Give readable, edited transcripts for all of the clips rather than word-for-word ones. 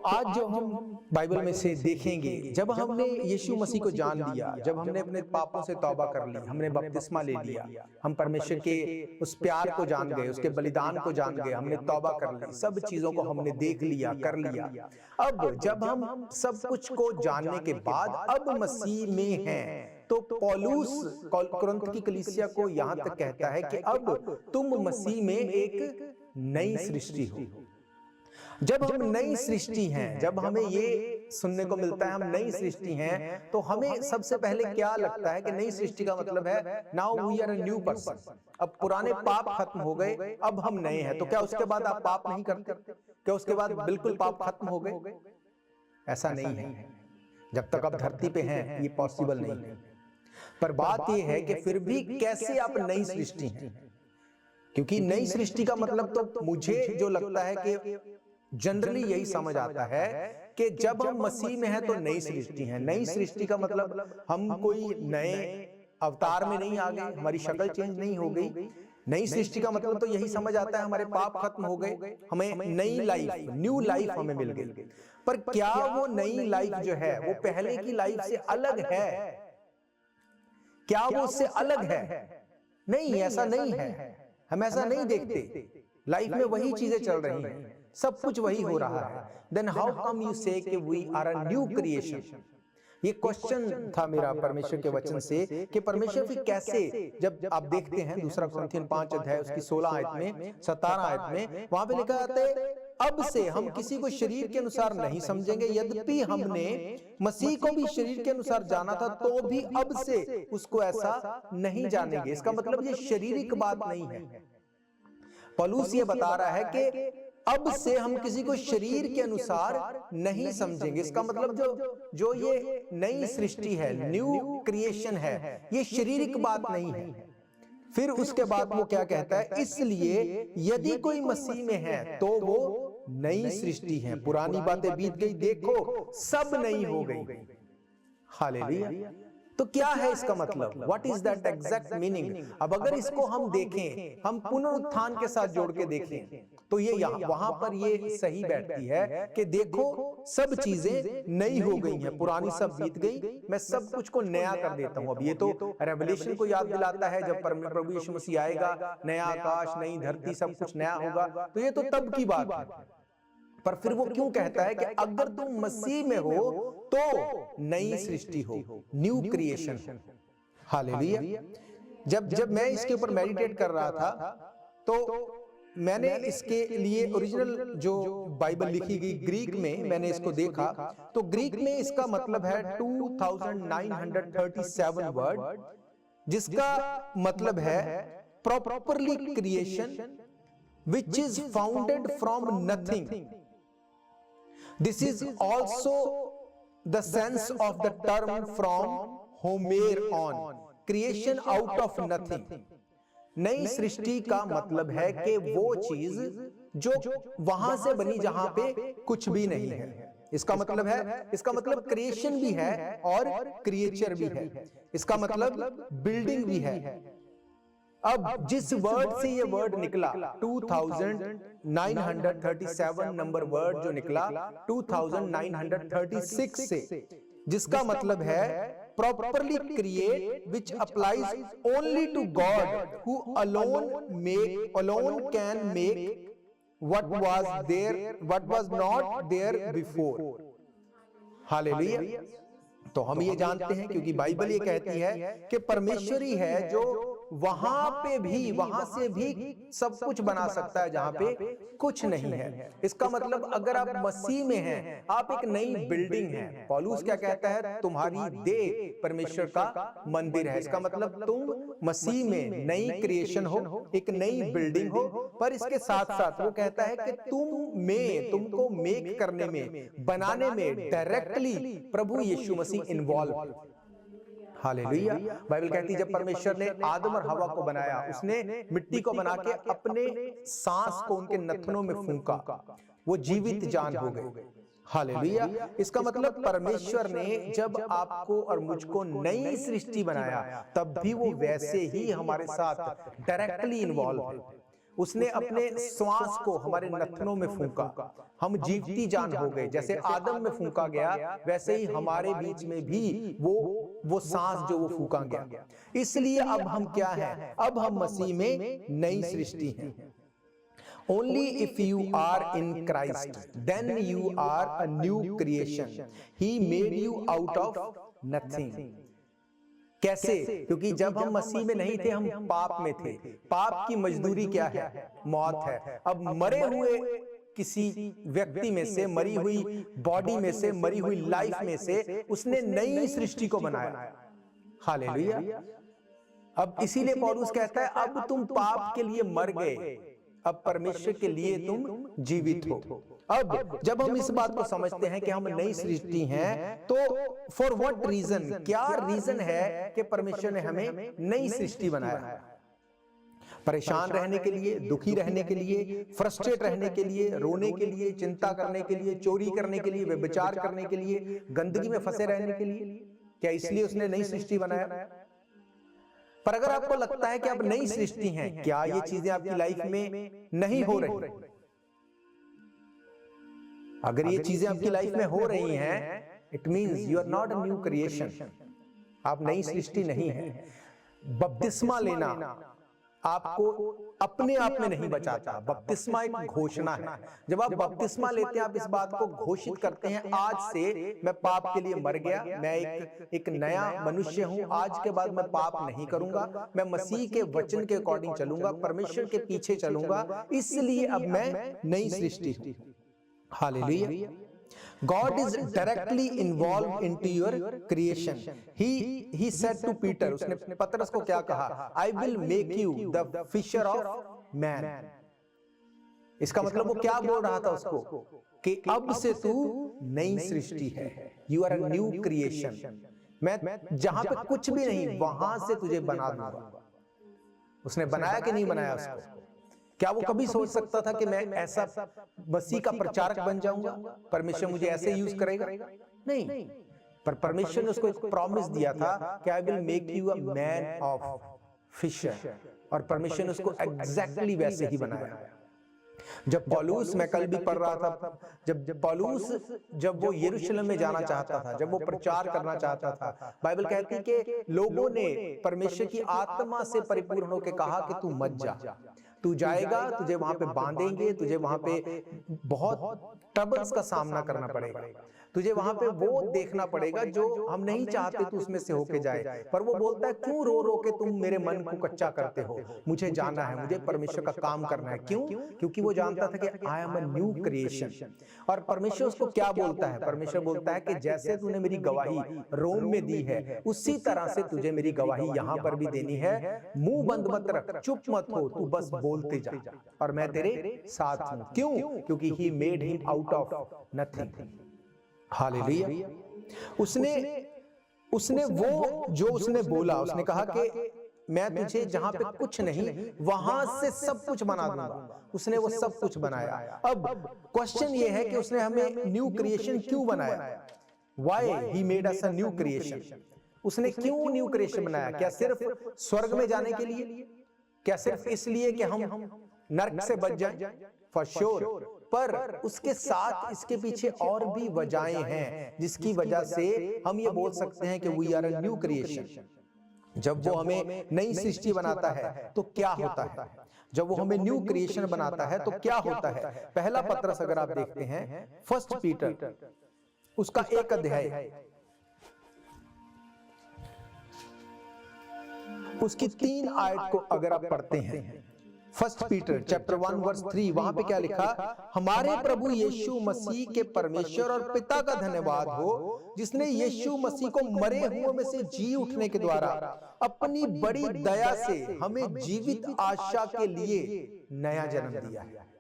आज जो हम बाइबल में से देखेंगे, जब हमने यीशु मसीह को जान लिया, जब हमने अपने पापों से तौबा कर ली, हमने बपतिस्मा ले लिया, हम परमेश्वर के उस प्यार को जान गए, उसके बलिदान को जान गए, हमने तौबा कर ली, सब चीजों को हमने देख लिया, कर लिया। अब जब हम सब कुछ को जानने के बाद अब मसीह में हैं, तो पौलुस कुरिन्थ की कलीसिया को यहां तक कहता है कि अब तुम मसीह में एक नई सृष्टि हो। जब हम नई सृष्टि हैं, जब हमें ये सुनने को मिलता है हम नई सृष्टि हैं, तो हमें सबसे पहले क्या लगता है कि नई सृष्टि का मतलब है now we are a new person. अब पुराने पाप खत्म हो गए, अब हम नए हैं। तो क्या उसके बाद आप पाप नहीं करते? क्या उसके बाद बिल्कुल पाप खत्म हो गए? ऐसा नहीं है। जब तक आप धरती पे हैं ये पॉसिबल नहीं है। पर बात यह है कि फिर भी कैसे आप नई सृष्टि हैं, क्योंकि नई सृष्टि का मतलब तो मुझे जो लगता है कि जनरली यही समझ आता है कि जब हम मसीह में हैं तो नई सृष्टि है। नई सृष्टि का मतलब हम कोई नए अवतार में नहीं आ गए, हमारी शक्ल चेंज नहीं हो गई। नई सृष्टि का मतलब तो यही समझ आता है हमारे पाप खत्म हो गए, हमें नई लाइफ, न्यू लाइफ हमें मिल गई। पर क्या वो नई लाइफ जो है वो पहले की लाइफ से अलग है? क्या वो उससे अलग है? नहीं, ऐसा नहीं है। हम ऐसा नहीं देखते। लाइफ में वही चीजें चल रही हैं, सब कुछ वही हो रहा है। Then how come you say कि we are a new creation? ये क्वेश्चन था मेरा परमेश्वर के वचन से कि परमेश्वर फिर कैसे, जब आप देखते हैं दूसरा कुरिन्थियन 5 अध्याय उसकी 16 आयत में, 17 आयत में, वहां पे लिखा आता है अब से हम किसी को शरीर के अनुसार नहीं समझेंगे, यद्यपि हमने मसीह को भी शरीर के अनुसार जाना था, तो भी अब से उसको ऐसा नहीं जानेंगे। इसका मतलब ये शारीरिक बात नहीं है। पौलुस ये बता रहा है कि अब से हम किसी को शरीर के अनुसार नहीं समझेंगे। इसका मतलब जो ये नई सृष्टि है, न्यू क्रिएशन है, ये शारीरिक बात नहीं है। फिर उसके बाद वो क्या कहता है, इसलिए यदि कोई मसीह में है तो वो नई सृष्टि है, पुरानी बातें बीत गई, देखो सब नई हो गई। हालेलुया। तो क्या है इसका मतलब? What is that exact meaning? अब अगर इसको हम देखें, हम पुनरुत्थान के साथ जोड़ के देखें, तो ये वहां पर ये सही बैठती है कि देखो सब चीजें नई हो गई हैं, पुरानी सब बीत गई, मैं सब कुछ को नया कर देता हूं। अब ये तो रेवलेशन को याद दिलाता है, जब प्रभु यीशु मसीह आएगा, नया आकाश नई धरती सब कुछ नया होगा, तो ये तो तब की बात है। पर फिर वो क्यों कहता है कि अगर तुम मसीह में हो तो नई सृष्टि हो, न्यू क्रिएशन। हालेलुया। जब मैं इसके ऊपर मेडिटेट कर रहा था तो मैंने इसके लिए ओरिजिनल जो बाइबल लिखी गई ग्रीक में मैंने इसको देखा, तो ग्रीक में इसका मतलब है 2937 वर्ड, जिसका मतलब है properly creation which is founded from nothing. This is also the sense of the term from Homer on, creation out of nothing. नई सृष्टि का मतलब है कि वो चीज जो वहां से बनी जहां पे कुछ भी नहीं है। इसका मतलब क्रिएशन भी है और क्रिएचर भी है। इसका मतलब बिल्डिंग भी है। अब जिस वर्ड से ये वर्ड निकला 2937 नंबर वर्ड जो निकला 2936 से, जिसका मतलब है properly create which applies only to God who alone can make what was not there before. Hallelujah. तो हम ये जानते हैं क्योंकि बाइबल ये कहती है कि परमेश्वर ही है जो वहां पे भी, वहां से भी सब कुछ बना सकता है जहां पे कुछ नहीं है। इसका मतलब अगर आप मसीह में हैं, आप एक नई बिल्डिंग हैं। पौलुस क्या कहता है, तुम्हारी देह परमेश्वर का मंदिर है। इसका मतलब तुम मसीह में नई क्रिएशन हो, एक नई बिल्डिंग हो। पर इसके साथ साथ वो कहता है कि तुमको मेक करने में, बनाने में डायरेक्टली प्रभु यीशु मसीह इन्वॉल्व। हालेलुया। बाइबल कहती है जब परमेश्वर ने आदम और हवा को बनाया, उसने मिट्टी को बना के अपने सांस को उनके नथनों में फूंका, वो जीवित जान हो गए। हालेलुया। इसका मतलब परमेश्वर ने जब आपको और मुझको नई सृष्टि बनाया, तब भी वो वैसे ही हमारे साथ डायरेक्टली इन्वॉल्व है। उसने अपने श्वास को हमारे नथनों में फूंका, हम जीवती जान हो गए। जैसे आदम में फूंका गया, वैसे ही हमारे बीच में भी वो सांस जो वो फूंका गया। इसलिए अब हम क्या हैं? अब हम मसीह में नई सृष्टि हैं। Only if you are in Christ, then you are a new creation. He made you out of nothing. कैसे? क्योंकि जब हम मसीह में नहीं थे, हम पाप में थे। पाप की मजदूरी क्या है? मौत है। अब मरे हुए किसी व्यक्ति में से, मरी हुई बॉडी में से, मरी हुई लाइफ में से उसने नई सृष्टि को बनाया। हालेलुया। अब इसीलिए पौलुस कहता है, अब तुम पाप के लिए मर गए, अब परमेश्वर के लिए तुम जीवित हो। अब जब हम इस बात को समझते हैं कि हम नई सृष्टि हैं, तो फॉर व्हाट रीजन, क्या रीजन है कि परमेश्वर ने हमें नई सृष्टि बनाया? परेशान रहने के लिए, दुखी रहने के लिए, फ्रस्ट्रेट रहने के लिए, रोने के लिए, चिंता करने के लिए, चोरी करने के लिए, व्यभिचार करने के लिए, गंदगी में फंसे रहने के लिए? क्या इसलिए उसने नई सृष्टि बनाया? पर अगर आपको लगता है कि आप नई सृष्टि हैं, क्या ये चीजें आपकी लाइफ में नहीं हो रही? अगर ये चीजें आपकी लाइफ में हो रही हैं, it means you are not a new creation, आप नई सृष्टि नहीं है। बपतिस्मा लेना आपको अपने आप में नहीं बचाता। बपतिस्मा एक घोषणा है। जब आप बपतिस्मा लेते हैं, आप इस बात को घोषित करते हैं, आज से मैं पाप के लिए मर गया, मैं एक नया मनुष्य हूं, आज के बाद मैं पाप नहीं करूंगा, मैं मसीह के वचन के अकॉर्डिंग चलूंगा, परमेश्वर के पीछे चलूंगा, इसलिए अब मैं नई सृष्टि हूं। Hallelujah. God is directly involved into your creation. He said to Peter, उसने पतरस को क्या कहा? I will make you the fisher of man. इसका मतलब वो क्या बोल रहा था उसको? कि अब से तू नई सृष्टि है। You are a new creation. मैं जहां पे कुछ भी नहीं, वहां से तुझे बना दूंगा। उसने बनाया कि नहीं बनाया उसको? क्या वो कभी सोच सकता था कि मैं ऐसा मसीह का प्रचारक बन जाऊंगा, परमेश्वर मुझे ऐसे यूज करेगा? नहीं। पर परमेश्वर ने उसको एक प्रॉमिस दिया था कि I will make you a man of fisher, और परमेश्वर ने उसको एग्जैक्टली वैसे ही बनाया। जब पौलुस, मैं कल भी पढ़ रहा था, जब पौलुस जब वो यरूशलेम में जाना चाहता था, जब वो प्रचार करना चाहता था, बाइबल कहती है कि लोगों ने परमेश्वर की आत्मा से परिपूर्ण होकर कहा कि तू मत जा, तू जाएगा, तुझे वहां पे बांधेंगे, तुझे वहां पे बहुत ट्रबल्स का सामना करना पड़ेगा, तुझे वहां पे वो देखना पड़ेगा जो हम नहीं चाहते तू उसमें से होके जाए। पर वो बोलता है, क्यों रो रो के तुम मेरे मन को कच्चा करते हो? मुझे जाना है, मुझे परमेश्वर का काम करना है। क्यों? क्योंकि वो जानता था कि I am a new creation. और परमेश्वर उसको क्या बोलता है? परमेश्वर बोलता है कि जैसे तूने मेरी गवाही रोम में दी है, उसी तरह से तुझे मेरी गवाही यहाँ पर भी देनी है। मुंह बंद मत रख, चुप मत हो, तू बस बोलते जा, और मैं तेरे साथ हूं। क्यों? क्योंकि he made him out of nothing. Hallelujah. उसने वो जो उसने बोला, उसने कहा कि मैं तुझे जहां पे कुछ नहीं, वहां से सब कुछ बना दूंगा। उसने वो सब कुछ बनाया। अब क्वेश्चन ये है कि उसने हमें न्यू क्रिएशन क्यों बनाया? Why he made us a new creation? उसने क्यों न्यू क्रिएशन बनाया? क्या सिर्फ स्वर्ग में जाने के लिए? क्या सिर्फ इसलिए कि हम नरक से बच जाएं? For sure. पर उसके साथ इसके पीछे और भी वजहें हैं जिसकी वजह से हम ये बोल सकते हैं कि we are a new creation. जब वो हमें नई सृष्टि बनाता है तो क्या होता है? जब वो हमें न्यू क्रिएशन बनाता है तो क्या होता है? पहला पत्रस अगर आप देखते हैं, फर्स्ट पीटर उसका 1 अध्याय, उसकी 3 आयत को अगर आप पढ़ते हैं, फर्स्ट पीटर चैप्टर 1 वर्स 3, वहां पे क्या लिखा? हमारे प्रभु यीशु मसीह के परमेश्वर और पिता का धन्यवाद हो, जिसने यीशु मसीह को मरे हुओं में से जी उठने के द्वारा अपनी बड़ी दया से हमें जीवित आशा के लिए नया जन्म दिया है।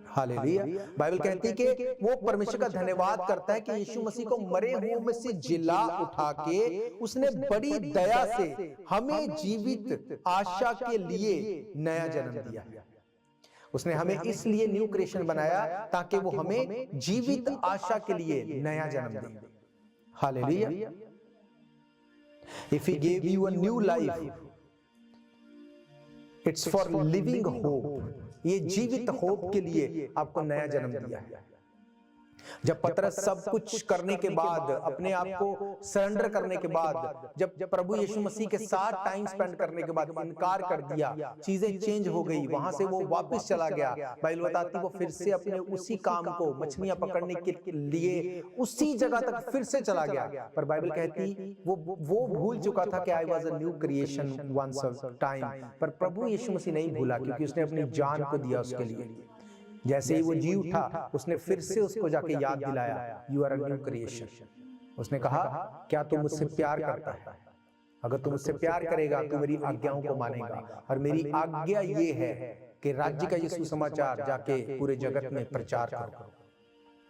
हालेलुया। बाइबल कहती है कि वो परमेश्वर का धन्यवाद करता है कि यीशु मसीह को मरे हुओं में से जिला उठा के उसने बड़ी दया से हमें जीवित आशा के लिए नया जन्म दिया है। उसने हमें इसलिए न्यू क्रिएशन बनाया ताकि वो हमें जीवित आशा के लिए नया जन्म दे। Hallelujah. If he gave you a new life, it's for living hope. ये जीवित होप के लिए आपको नया जन्म दिया है। जब पतरस सब कुछ करने के बाद, अपने आप को सरेंडर करने के बाद, जब प्रभु यीशु मसीह के साथ टाइम स्पेंड करने के बाद इनकार कर दिया, चीजें चेंज हो गई, वहां से वो वापस चला गया। बाइबल बताती वो फिर से अपने उसी काम को, मछलियां पकड़ने के लिए उसी जगह तक फिर से चला गया। पर बाइबल कहती वो भूल चुका था कि I was a new creation once a time. पर प्रभु यीशु मसीह नहीं भूला, क्योंकि उसने अपनी जान को दिया उसके लिए। जैसे ही वो जी उठा, उसने फिर से उसको जाके याद दिलाया, you are a new creation. उसने कहा, क्या तू मुझसे प्यार करता है? अगर तू मुझसे प्यार करेगा तो मेरी आज्ञाओं को मानेगा। और मेरी आज्ञा ये है कि राज्य का ये सुसमाचार जाके पूरे जगत में प्रचार करो।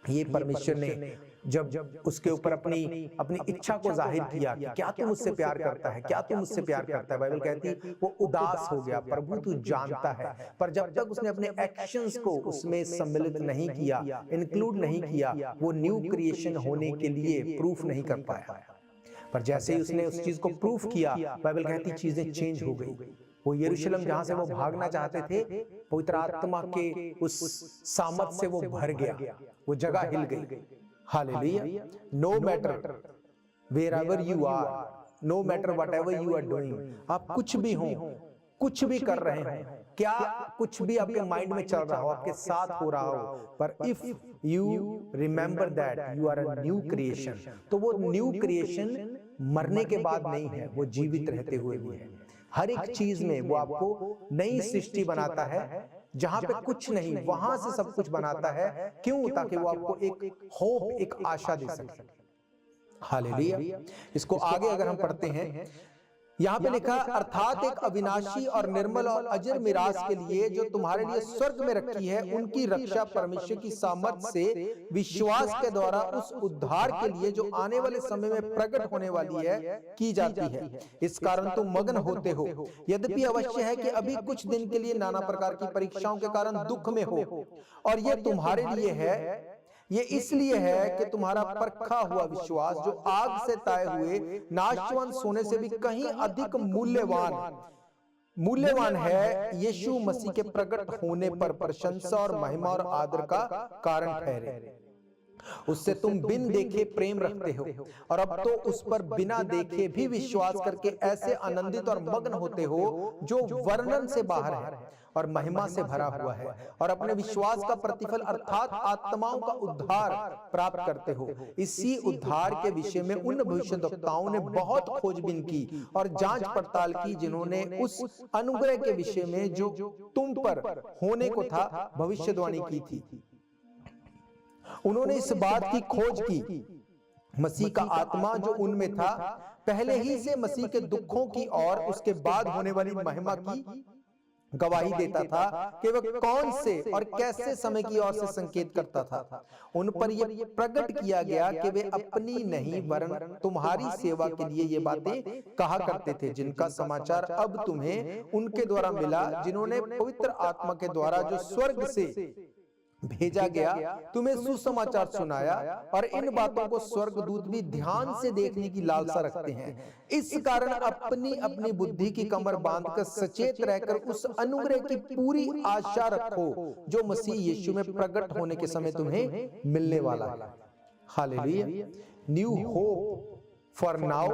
ये परमेश्वर ने जब उसके ऊपर अपनी इच्छा को जाहिर किया कि क्या तू मुझसे प्यार करता है, क्या तू मुझसे प्यार करता है, बाइबल कहती वो उदास हो गया। प्रभु तू जानता है। पर जब तक उसने अपने एक्शंस को उसमें सम्मिलित नहीं किया, इंक्लूड नहीं किया, वो न्यू क्रिएशन होने के लिए प्रूफ नहीं कर पाया। पर जैसे ही उसने उस चीज को प्रूफ किया, बाइबल कहती चीजें चेंज हो गई। वो यरूशलेम जहां से वो भागना चाहते थे, पवित्र आत्मा के उस सामर्थ से वो भर गया, वो जगह हिल गई। Hallelujah. No matter wherever you are, no matter whatever you are doing, आप कुछ भी हो, कुछ भी कर रहे हो, क्या कुछ भी आपके माइंड में चल रहा हो, आपके साथ हो रहा हो, पर if you remember that you are a new creation, तो वो न्यू क्रिएशन मरने के बाद नहीं है, वो जीवित रहते हुए भी है। हर एक चीज में वो आपको नई सृष्टि बनाता है। जहां पे कुछ नहीं, वहां से सब कुछ बनाता है। क्यों? ताकि वो आपको एक होप, एक आशा दे सके। हालेलुया। इसको आगे अगर हम पढ़ते हैं, यहाँ पे लिखा, अर्थात एक अविनाशी और निर्मल और अजर मिरास के लिए जो तुम्हारे लिए स्वर्ग में रखी है, उनकी रक्षा परमेश्वर की सामर्थ से विश्वास के द्वारा उस उद्धार के लिए जो आने वाले समय में प्रकट होने वाली है की जाती है। इस कारण तुम मग्न होते हो, यद्यपि अवश्य है कि अभी कुछ दिन के लिए नाना प्रकार की परीक्षाओं के कारण दुख में हो, और ये तुम्हारे लिए है, ये इसलिए है कि तुम्हारा परखा हुआ विश्वास, जो आग से ताए हुए नाशवान सोने से भी कहीं अधिक मूल्यवान है, यीशु मसीह के प्रकट होने पर प्रशंसा और महिमा और आदर का कारण ठहरे। उससे तुम बिन देखे प्रेम रखते हो, और अब तो उस पर बिना देखे भी विश्वास करके ऐसे आनंदित और मग्न होते हो जो वर्णन से बाहर है और महिमा से भरा हुआ है, और अपने विश्वास का प्रतिफल अर्थात आत्माओं का उद्धार प्राप्त करते हो। इसी उद्धार के विषय में उन भविष्यद्वक्ताओं ने बहुत खोजबीन की और जांच पड़ताल की, जिन्होंने उस अनुग्रह के विषय में जो तुम पर होने को था भविष्यवाणी की थी। उन्होंने इस बात की खोज की, मसीह का आत्मा जो उनमें था पहले ही से मसीह के दुखों की और उसके बाद होने वाली महिमा की गवाही देता था कि वह कौन से और कैसे समय की ओर से संकेत करता था। उन पर यह प्रकट किया गया कि वे अपनी नहीं वरन तुम्हारी सेवा के लिए ये बातें कहा करते थे, जिनका समाचार अब तुम्हें उनके द्वारा मिला, जिन्होंने पवित्र आत्मा के द्वारा जो स्वर्ग से भेजा गया तुम्हें सुसमाचार सुनाया। और इन बातों को स्वर्गदूत भी ध्यान से देखने की लालसा रखते हैं। इस कारण अपनी अपनी बुद्धि की कमर बांधकर सचेत रहकर उस अनुग्रह की पूरी आशा रखो जो मसीह यीशु में प्रकट होने के समय तुम्हें मिलने वाला है। Hallelujah. New hope for now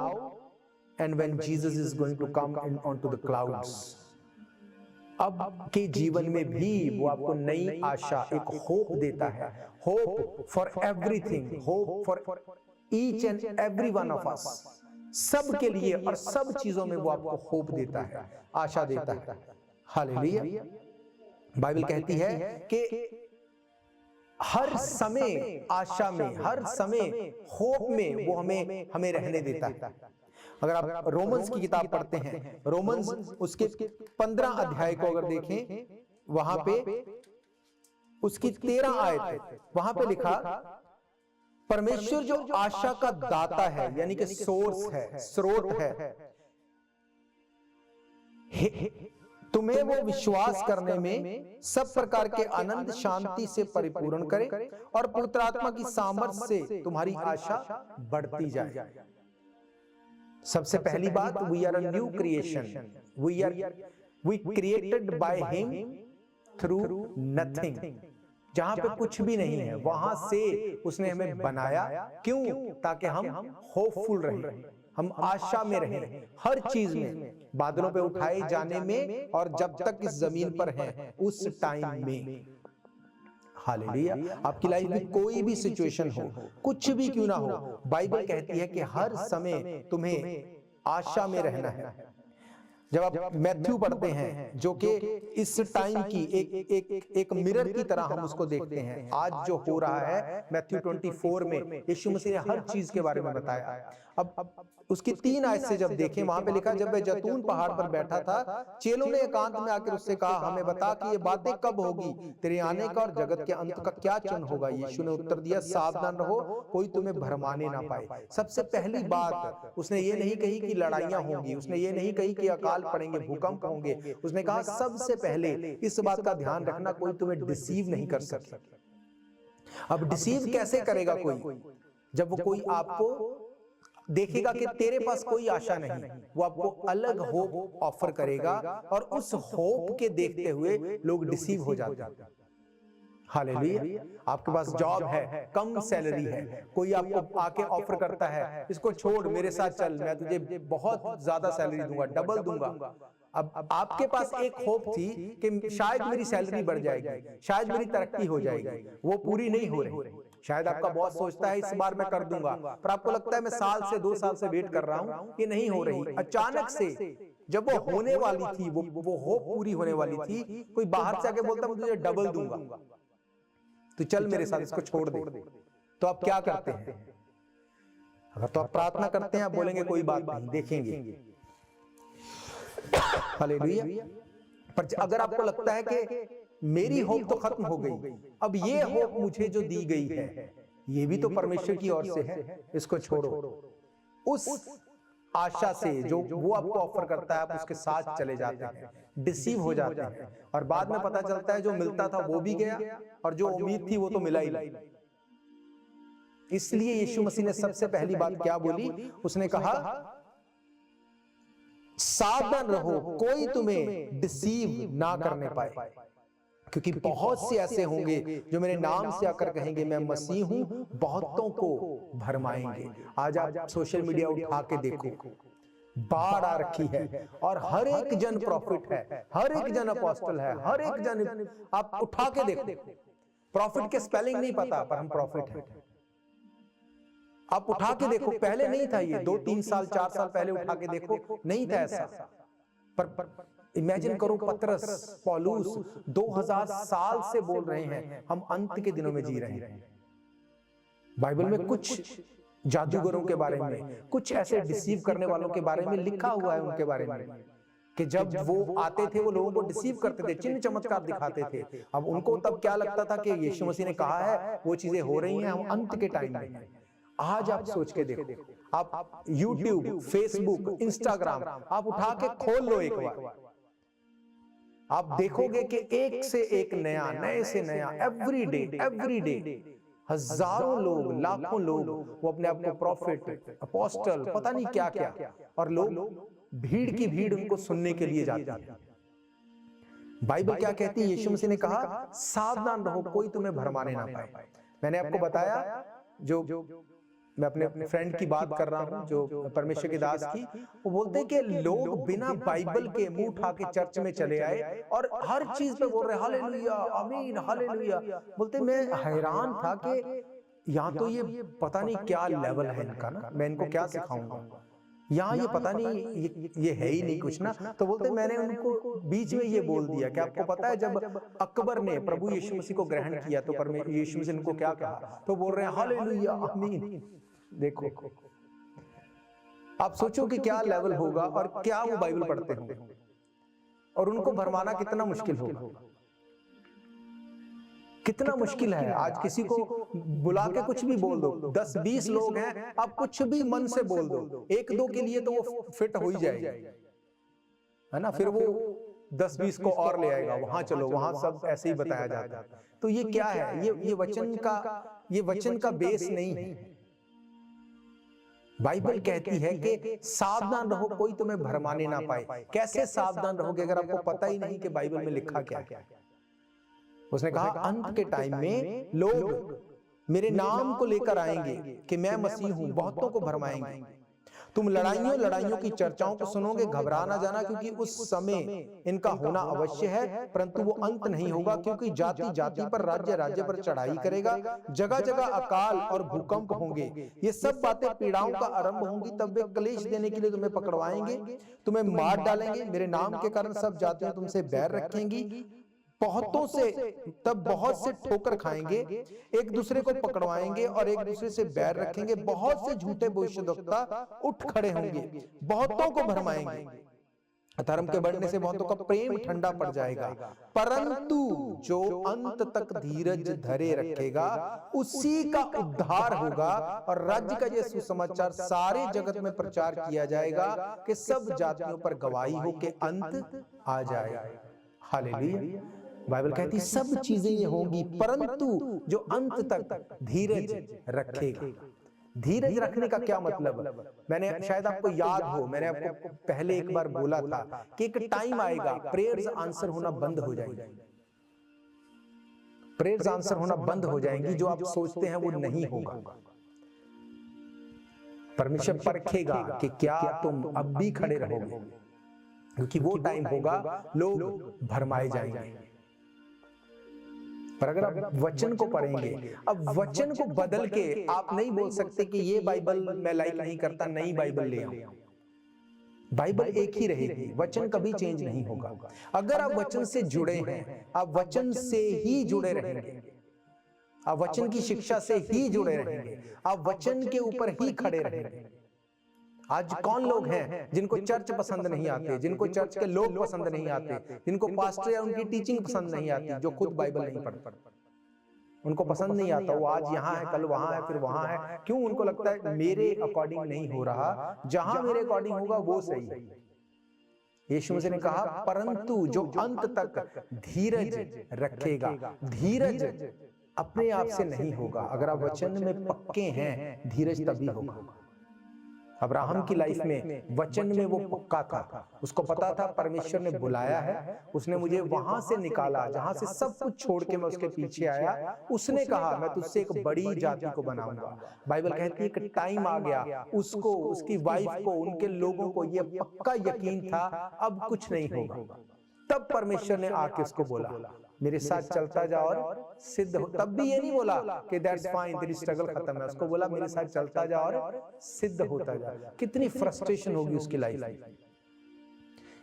and when Jesus is going to come on to the clouds. अब के जीवन में भी वो आपको नई आशा, एक होप देता है। Hope for everything, hope for each and every one of us, सब के लिए और सब चीजों में वो आपको होप देता है, आशा देता है। हालेलुया। बाइबल कहती है कि हर समय आशा में, हर समय होप में वो हमें रहने देता है। अगर आप रोमन्स की किताब पढ़ते हैं, रोमन्स उसके 15 अध्याय को अगर देखें, वहां पे उसकी 13 आयत, वहां पे लिखा, परमेश्वर जो आशा का दाता है, यानी कि सोर्स है, स्रोत है, तुम्हें वो विश्वास करने में सब प्रकार के आनंद शांति से परिपूर्ण करे और पवित्र आत्मा की सामर्थ से तुम्हारी आशा बढ़ती जाए। सबसे पहली बात, we are a new creation, we are we created by him through nothing. जहां पे कुछ भी नहीं है वहां से उसने हमें बनाया। क्यों? ताकि हम होपफुल रहें, हम आशा में रहें हर चीज में, बादलों पे उठाए जाने में और जब तक इस जमीन पर हैं उस टाइम में। हालेलुया। आपकी लाइफ में कोई भी सिचुएशन हो, कुछ भी क्यों ना हो, बाइबल कहती है कि हर समय तुम्हें आशा में रहना है। जब आप मैथ्यू पढ़ते हैं जो कि इस टाइम की एक मिरर की तरह हम उसको देखते हैं, आज जो हो रहा है मैथ्यू 24 में यीशु मसीह ने हर चीज के बारे में बताया। अब उसकी 3 आयत से जब देखें, वहां पे लिखा, जब वह जैतून पहाड़ पर बैठा था, चेलों ने एकांत में आकर उससे कहा, हमें बता कि ये बातें कब होगी, तेरे आने का और जगत के अंत का क्या चिन्ह होगा। यीशु ने उत्तर दिया, सावधान रहो, कोई तुम्हें भरमाने ना पाए। सबसे पहली बात उसने ये नहीं कही कि लड़ाइयां होंगी, उसने ये नहीं कही कि अकाल पड़ेंगे, भूकंप होंगे। उसने कहा सबसे पहले इस बात का ध्यान रखना, कोई तुम्हें डिसीव नहीं कर सके। अब डिसीव कैसे करेगा कोई? जब वो कोई आपको देखेगा कि तेरे पास कोई आशा नहीं, वो आपको अलग होप ऑफर करेगा और उस होप के देखते हुए लोग डिसीव हो जाते हैं। हालेलुया। आपके पास जॉब है, कम सैलरी है, कोई आपको आके ऑफर करता है, इसको छोड़ मेरे साथ चल, मैं तुझे बहुत ज्यादा सैलरी दूंगा, डबल दूंगा। अब आपके पास एक होप थी कि शायद मेरी सैलरी बढ़ जाएगी, शायद मेरी तरक्की हो जाएगी, वो पूरी नहीं हो रही। शायद आपका बॉस सोचता है इस बार मैं कर दूंगा, पर आपको लगता है मैं साल से 2 साल से वेट कर रहा हूं, ये नहीं हो रही। अचानक से जब वो होने वाली थी, वो होप पूरी होने वाली थी, कोई बाहर से आके बोलता मैं तुझे डबल दूंगा, तो चल मेरे साथ, इसको छोड़ दे। तो आप क्या करते हैं? अगर तो आप प्रार्थना करते हैं, आप बोलेंगे कोई बात नहीं, देखेंगे। हालेलुया। पर अगर आपको लगता है कि मेरी होप तो खत्म हो गई, अब ये होप मुझे जो दी गई है ये भी तो परमेश्वर की ओर से है, इसको छोड़ो। उस आशा से जो वो आपको ऑफर करता है आप उसके साथ चले जाते हैं, डिसीव हो जाते हैं, और बाद में पता चलता है जो मिलता था वो भी गया और जो उम्मीद थी वो तो मिला ही नहीं। इसलिए यीशु मसीह ने सबसे पहली बात क्या बोली? उसने कहा सावधान रहो, कोई तुम्हें डिसीव ना करने पाए, क्योंकि बहुत से ऐसे होंगे जो मेरे नाम से आकर कहेंगे मैं मसीह हूं, बहुतों को भरमाएंगे। आज आप सोशल मीडिया उठा के देखो, बाढ़ आ रखी है और हर एक जन प्रॉफिट है, हर एक जन अपोस्टल है, हर एक जन, आप उठा के देखो। प्रॉफिट के स्पेलिंग नहीं पता पर हम प्रॉफिट हैं। आप उठा के देखो, पहले नहीं था ये, 2, 3 साल 4 साल पहले उठा के देखो, नहीं था ऐसा। पर इमेजिन करो, पतरस, पौलुस 2000 साल से बोल रहे हैं हम अंत के दिनों में जी रहे हैं। बाइबल में कुछ जादूगरों के बारे में, कुछ ऐसे डिसीव करने वालों के बारे में लिखा हुआ है, उनके बारे में कि जब वो आते थे वो लोगों को डिसीव करते थे, चिन्ह चमत्कार दिखाते थे। अब उनको तब क्या लगता था कि यीशु मसीह ने कहा है वो चीजें हो रही हैं, हम अंत के टाइम में हैं। आज आप सोच के देखो, आप YouTube, Facebook, Instagram आप उठा के खोल लो एक बार, आप देखोगे कि एक से एक नया, नए से नया, एवरी डे हजारों लोग, लाखों लोग वो अपने आप को प्रॉफिट, अपोस्टल, पता नहीं क्या क्या, और लोग भीड़ की भीड़ उनको सुनने के लिए जाते हैं। बाइबल क्या कहती है? यीशु मसीह ने कहा सावधान रहो, कोई तुम्हें भरमाने ना पाए। मैंने आपको बताया, जो मैं अपने फ्रेंड की बात कर रहा हूं जो परमेश्वर के दास की, वो बोलते हैं कि लोग बिना बाइबल के मुंह उठा के चर्च में चले आए और हर चीज पे बोल रहे हालेलुया, आमीन, हालेलुया। बोलते मैं हैरान था कि यहाँ तो ये पता नहीं क्या लेवल है इनका ना, मैं इनको क्या सिखाऊंगा, यहाँ ये पता नहीं ये है ही नहीं कुछ ना। तो बोलते मैंने उनको बीच में ये बोल दिया कि आपको पता है जब अकबर ने प्रभु यीशु मसीह को ग्रहण किया तो परमेश्वर यीशु मसीह ने उनको क्या कहा? तो बोल रहे हैं हालेलुया, आमीन। देखो, आप सोचो कि क्या लेवल होगा और क्या वो बाइबल पढ़ते होंगे, और उनको भरमाना कितना मुश्किल होगा, कितना मुश्किल है। आज किसी को बुला के कुछ भी बोल दो, 10-20 लोग हैं, आप कुछ भी मन से बोल दो, 1-2 के लिए तो वो फिट हो ही जाएगी, है ना। फिर वो 10-20 को और ले आएगा, वहां चलो, वहां सब ऐसे ही बताया जाता है। तो ये क्या है? ये वचन का बेस नहीं है। बाइबल कहती है कि सावधान रहो कोई तुम्हें भरमाने ना पाए। कैसे सावधान रहोगे अगर आपको पता ही नहीं कि बाइबल में लिखा क्या है? उसने कहा अंत के टाइम में लोग मेरे नाम को लेकर आएंगे कि मैं मसीह हूं, बहुतों को भरमाएंगे। तुम लड़ाइयों की चर्चाओं को सुनोगे, घबरा ना जाना, क्योंकि उस समय इनका होना अवश्य है, परंतु वो अंत नहीं होगा, क्योंकि जाति जाति पर, राज्य राज्य पर चढ़ाई करेगा, जगह जगह अकाल और भूकंप होंगे। ये सब बातें पीड़ाओं का आरंभ होंगी, तब वे क्लेश देने के लिए तुम्हें पकड़वाएंगे, तुम्हें मार डालेंगे। मेरे नाम के कारण सब जातियां तुमसे बैर रखेंगी, बहुतों से तब बहुत से ठोकर खाएंगे, एक दूसरे को पकड़वाएंगे और एक दूसरे से बैर रखेंगे। बहुत से झूठे भविष्यद्वक्ता उठ खड़े होंगे, बहुतों को भरमाएंगे। धर्म के बढ़ने से बहुतों का प्रेम ठंडा पड़ जाएगा, परंतु जो अंत तक धीरज धरे रखेगा उसी का उद्धार होगा। और राज्य का यह सुसमाचार सारे जगत में प्रचार किया जाएगा कि सब जातियों पर गवाही हो के अंत आ जाए। हालेलुया। बाइबल कहती सब चीजें ये होंगी, परंतु जो अंत तक धीरज रखेगा। धीरज रखने का क्या मतलब? मैंने शायद आपको याद हो, मैंने आपको पहले एक बार बोला था कि एक टाइम आएगा प्रेयर्स आंसर होना बंद हो जाएंगे। प्रेयर्स आंसर होना बंद हो जाएंगी, जो आप सोचते हैं वो नहीं होगा। परमेश्वर परखेगा कि क्या तुम अब भी खड़े रहोगे, क्योंकि वो टाइम होगा लोग भरमाए जाएंगे। पर अगर आप वचन को पढ़ेंगे, अब वचन को बदल के आप नहीं बोल सकते कि ये बाइबल मैं लाइक नहीं करता, नई बाइबल ले आओ। बाइबल एक ही रहेगी, वचन कभी चेंज नहीं होगा। अगर आप वचन से जुड़े हैं, आप वचन से ही जुड़े रहेंगे, आप वचन की शिक्षा से ही जुड़े रहेंगे, आप वचन के ऊपर ही खड़े रहेंगे। आज कौन लोग हैं जिनको चर्च पसंद नहीं आते, जिनको चर्च के लोग पसंद नहीं आते, जिनको पास्टर या उनकी टीचिंग पसंद नहीं आती, जो खुद बाइबल नहीं पढ़ते, उनको पसंद नहीं आता। वो आज यहाँ है, कल वहां है, फिर वहां है। क्यों? उनको लगता है मेरे अकॉर्डिंग नहीं हो रहा, जहां मेरे अकॉर्डिंग होगा वो सही है। यीशु मसीह ने कहा परंतु जो अंत तक धीरज रखेगा। धीरज अपने आप से नहीं होगा, अगर आप वचन में पक्के हैं, धीरज तभी होगा। अब्राहम की लाइफ में वचन में वो पक्का था, उसको पता था परमेश्वर ने बुलाया है, उसने मुझे वहां से निकाला जहां से सब कुछ छोड़ के मैं उसके पीछे आया। उसने कहा मैं तुझसे एक बड़ी जाति को बनाऊंगा। बाइबल कहती है कि टाइम आ गया, उसको, उसकी वाइफ को, उनके लोगों को ये पक्का यकीन था अब कुछ नहीं होगा। तब परमेश्वर ने आके उसको बोला मेरे साथ चलता जा और सिद्ध हो। तब भी ये नहीं बोला कि दैट्स फाइन, तेरी स्ट्रगल खत्म है। उसको बोला मेरे साथ चलता जा और सिद्ध होता जा। कितनी फ्रस्ट्रेशन होगी उसकी लाइफ में।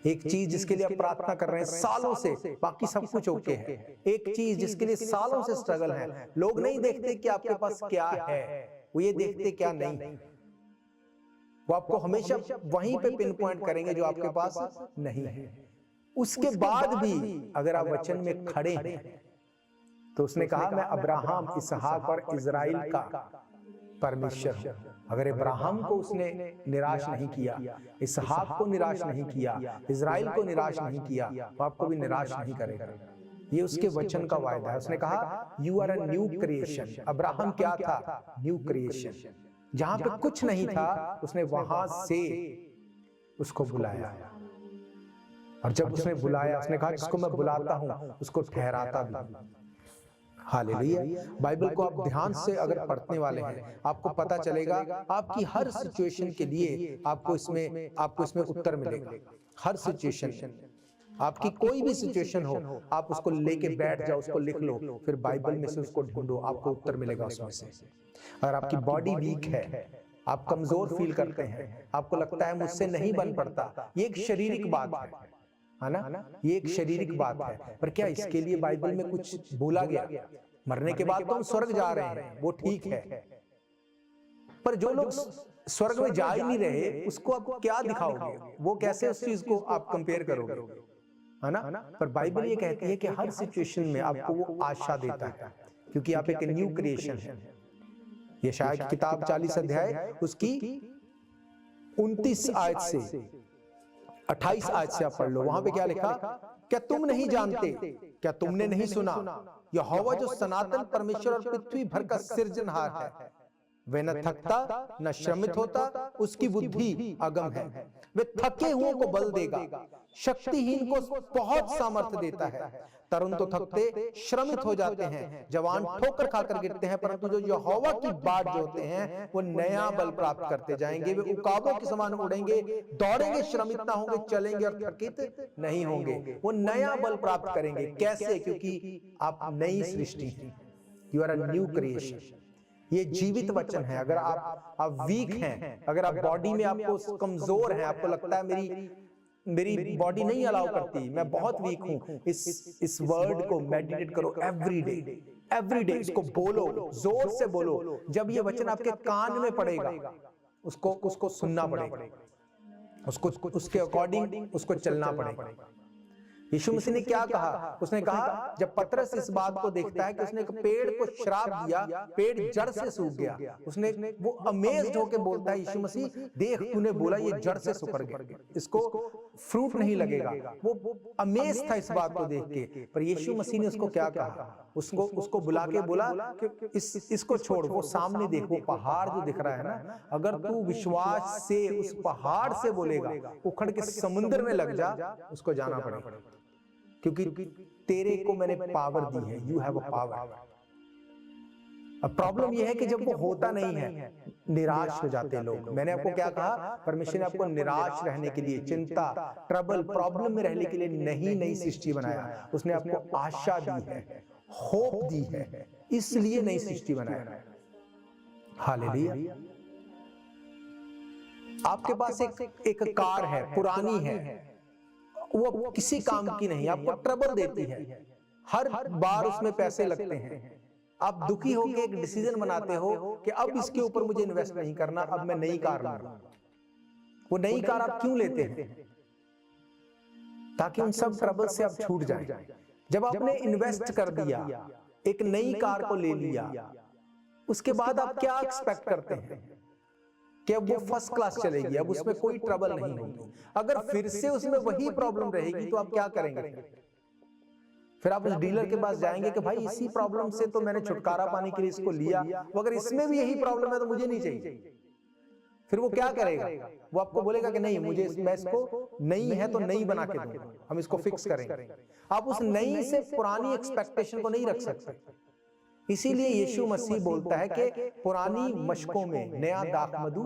एक चीज जिसके लिए आप प्रार्थना कर रहे हैं सालों से, बाकी सब कुछ ओके है। एक चीज जिसके लिए सालों से स्ट्रगल है, लोग नहीं देखते कि आपके पास क्या है, वो ये देखते क्या नहीं। वो आपको हमेशा वहीं पे पिन पॉइंट करेंगे जो आपके पास नहीं है। उसके बाद भी अगर आप वचन में खड़े हैं, तो उसने कहा मैं अब्राहम, इसहाक और इजराइल का परमेश्वर हूं। अगर अब्राहम को उसने निराश नहीं किया, इसहाक को निराश नहीं किया, इजराइल को निराश नहीं किया, तो आपको भी निराश नहीं करेगा। ये उसके वचन का वायदा है। उसने कहा you are a new creation. Abraham क्या था? New creation. जहां पे कुछ नहीं था, उसने वहां से उसको बुलाया। और जब उसने बुलाया, उसने कहा जिसको मैं बुलाता हूं उसको ठहराता भी। हालेलुया। बाइबल को आप ध्यान से अगर पढ़ने वाले हैं, आपको पता चलेगा आपकी हर सिचुएशन के लिए आपको इसमें उत्तर मिलेगा। हर सिचुएशन, आपकी कोई भी सिचुएशन हो, आप उसको लेके बैठ जाओ, उसको लिख लो, फिर बाइबल में से उसको ढूंढो, आपको उत्तर मिलेगा उसमें से। अगर आपकी बॉडी वीक है, आप कमजोर फील करते हैं, आपको लगता है मुझसे नहीं बन पड़ता, ये एक शारीरिक बात है ना, ये एक शारीरिक बात है। पर क्या इसके लिए बाइबल में कुछ बोला गया? मरने के बाद तो हम स्वर्ग जा रहे हैं, वो ठीक है, पर जो लोग स्वर्ग में जा ही नहीं रहे, उसको आप क्या दिखाओगे? वो कैसे उस चीज को आप कंपेयर करोगे, है ना? पर बाइबल ये कहती है कि हर सिचुएशन में आपको वो आशा देता है, क्योंकि आप एक न्यू क्रिएशन है। यशायाह की किताब 40 अध्याय उसकी 29 आयत से 28 आयत से आप पढ़ लो। वहां पे क्या लिखा? क्या तुम नहीं जानते? क्या तुमने नहीं सुना? यहोवा जो सनातन परमेश्वर और पृथ्वी भर का सृजनहार है, वह न थकता न श्रमित होता, उसकी बुद्धि अगम है। वे थके हुओं को बल देगा, शक्तिहीन को बहुत सामर्थ्य देता है। तरुण तो थकते श्रमित हो जाते हैं, जवान ठोकर खाकर गिरते हैं, परंतु जो यहोवा की बाट जोते हैं वो नया बल प्राप्त करते जाएंगे। वे उकाबों के समान उड़ेंगे, दौड़ेंगे, श्रमित ना होंगे, चलेंगे और थकित नहीं होंगे। वो नया बल प्राप्त करेंगे। कैसे? क्योंकि आप नई सृष्टि हैं, you are a new creation. ये जीवित वचन है। अगर आप वीक हैं, अगर आप बॉडी में आपको कमजोर हैं, आपको लगता है मेरी बॉडी नहीं अलाउ करती, मैं बहुत वीक हूं, इस वर्ड को मेडिटेट करो एवरी डे, इसको बोलो, जोर से बोलो। जब ये वचन आपके कान में पड़ेगा, उसको सुनना पड़ेगा, उसके अकॉर्डिंग उसको चलना पड़ेगा। यीशु मसीह ने क्या कहा? उसने कहा, जब पतरस इस बात को देखता है कि उसने एक पेड़ को श्राप दिया, पेड़ जड़ से सूख गया, वो अमेज्ड होकर बोलता है, यीशु मसीह देख, तूने बोला ये जड़ से सूख गया, इसको फ्रूट नहीं लगेगा। वो अमेज था इस बात को देख के। पर यीशु मसीह ने उसको क्या कहा? उसको बुला के बोला कि इसको छोड़, वो सामने देख, वो पहाड़ जो दिख रहा है ना, अगर तू विश्वास से उस पहाड़ से बोलेगा, उखड़ के समुद्र में लग जा, उसको जाना पड़ेगा, क्योंकि तेरे को मैंने पावर दी है। You have a power. अब प्रॉब्लम यह है कि जब वो होता नहीं है, निराश हो जाते हैं लोग। मैंने आपको क्या कहा? परमेश्वर ने आपको निराश रहने के लिए, चिंता, ट्रबल, प्रॉब्लम में रहने के लिए नहीं नई सृष्टि बनाया। उसने आपको आशा दी है, होप दी है, इसलिए नई सृष्टि बनाया। हालेलुया। आपके पास एक कार है, पुरानी है, वो किसी काम की नहीं, आपको ट्रबल देती है, हर बार उसमें पैसे लगते हैं। आप दुखी होकर एक डिसीजन बनाते हो कि अब इसके ऊपर मुझे इन्वेस्ट नहीं करना, अब मैं नई कार लूंगा। वो नई कार आप क्यों लेते हैं? ताकि उन सब ट्रबल से आप छूट जाएं। जब आपने इन्वेस्ट कर दिया, एक नई कार को ले लिया, उसके बाद आप क्या एक्सपेक्ट करते हैं कि अब वो फर्स्ट क्लास चलेगी, अब उसमें कोई ट्रबल नहीं होगी। अगर फिर से उसमें वही प्रॉब्लम रहेगी तो आप क्या करेंगे? फिर आप उस डीलर के पास जाएंगे कि भाई इसी प्रॉब्लम से तो मैंने छुटकारा पाने के लिए इसको लिया, वो अगर इसमें भी यही प्रॉब्लम है तो मुझे नहीं चाहिए। फिर वो क्या करेगा? वो आपको बोलेगा कि नहीं, मुझे मैं इसको नई है तो नई बना के दूंगा, हम इसको फिक्स करेंगे। आप उस नई से पुरानी एक्सपेक्टेशन को नहीं रख सकते। इसीलिए यीशु मसीह बोलता है कि पुरानी मशकों में नया दाखमधु,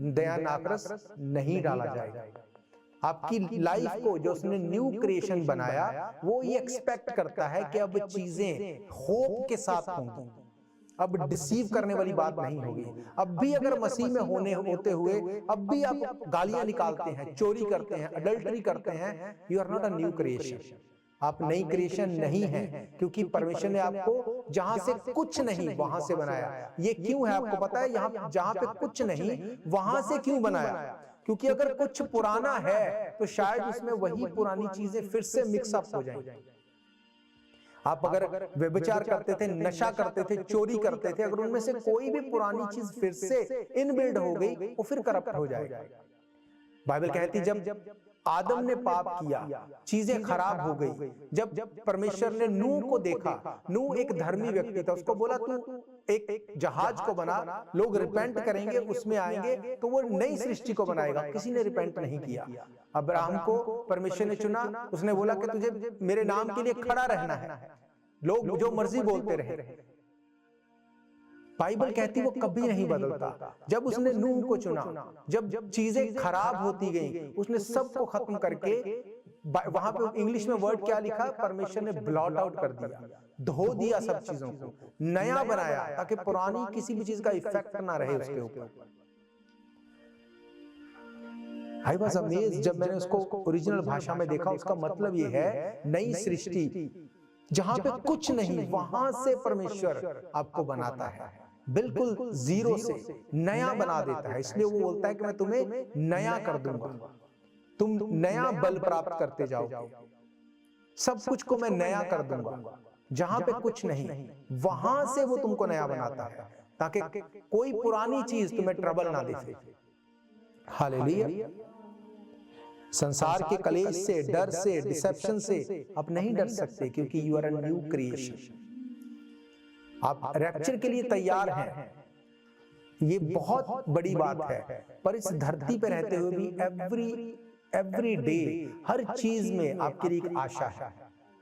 नया नाकरस नहीं डाला जाएगा। आपकी लाइफ को जो उसने न्यू क्रिएशन बनाया, वो ये एक्सपेक्ट करता है कि अब चीजें होप के साथ होंगी, अब डिसीव करने वाली बात नहीं होगी। अब भी अगर मसीह में होते हुए अब भी आप गालियां निकालते हैं, चोरी करते हैं, अडल्टरी करते हैं, you are not a new creation. आप नई क्रिएशन नहीं है, क्योंकि परमेश्वर ने आपको जहां से कुछ नहीं वहां से बनाया। ये क्यों है आपको पता है? यहाँ जहां पे कुछ नहीं वहां से क्यों बनाया? क्योंकि अगर कुछ पुराना है तो शायद उसमें वही पुरानी चीजें फिर से मिक्सअप हो जाएंगी। आप अगर व्यभिचार करते थे, नशा करते थे, चोरी करते थे, अगर उनमें से कोई भी पुरानी चीज फिर से इनबिल्ड हो गई, वो फिर करप्ट हो जाएगा। बाइबल कहती जब आदम ने पाप किया, चीजें खराब हो गई। जब परमेश्वर ने नूह को देखा, नूह एक धर्मी व्यक्ति था, उसको बोला तू एक जहाज को बना, लोग रिपेंट करेंगे, उसमें आएंगे तो वो नई सृष्टि को बनाएगा। किसी ने रिपेंट नहीं किया। अब्राहम को परमेश्वर ने चुना, उसने बोला कि तुझे मेरे नाम के लिए खड़ा रहना है, लोग जो मर्जी बोलते रहे। बाइबल कहती वो कभी नहीं बदलता। जब उसने नूह को चुना, जब चीजें खराब होती गई, उसने सबको खत्म करके, वहां पे इंग्लिश में वर्ड क्या लिखा? परमेश्वर ने ब्लॉट आउट कर दिया, धो दिया सब चीजों को, नया बनाया, ताकि पुरानी किसी भी चीज का इफेक्ट ना रहे उसके ऊपर। आई वाज अमेज्ड जब मैंने उसको ओरिजिनल भाषा में देखा। उसका मतलब ये है नई सृष्टि, जहां पे कुछ नहीं वहां से परमेश्वर आपको बनाता है, बिल्कुल जीरो से नया बना देता है। इसलिए वो बोलता है कि मैं तुम्हें नया कर दूंगा, तुम नया बल प्राप्त करते जाओगे, सब कुछ को मैं नया कर दूंगा। जहां पे कुछ नहीं वहां से वो तुमको नया बनाता है, ताकि कोई पुरानी चीज तुम्हें ट्रबल ना दे। हालेलुया। संसार के कलेश से, डर से, डिसेप्शन से आप नहीं डर सकते, क्योंकि you are a new creation. आप रैप्चर के लिए तैयार हैं। ये बहुत बड़ी बात है। पर इस धरती पे रहते हुए भी एवरी डे हर चीज में आपके लिए एक आशा है।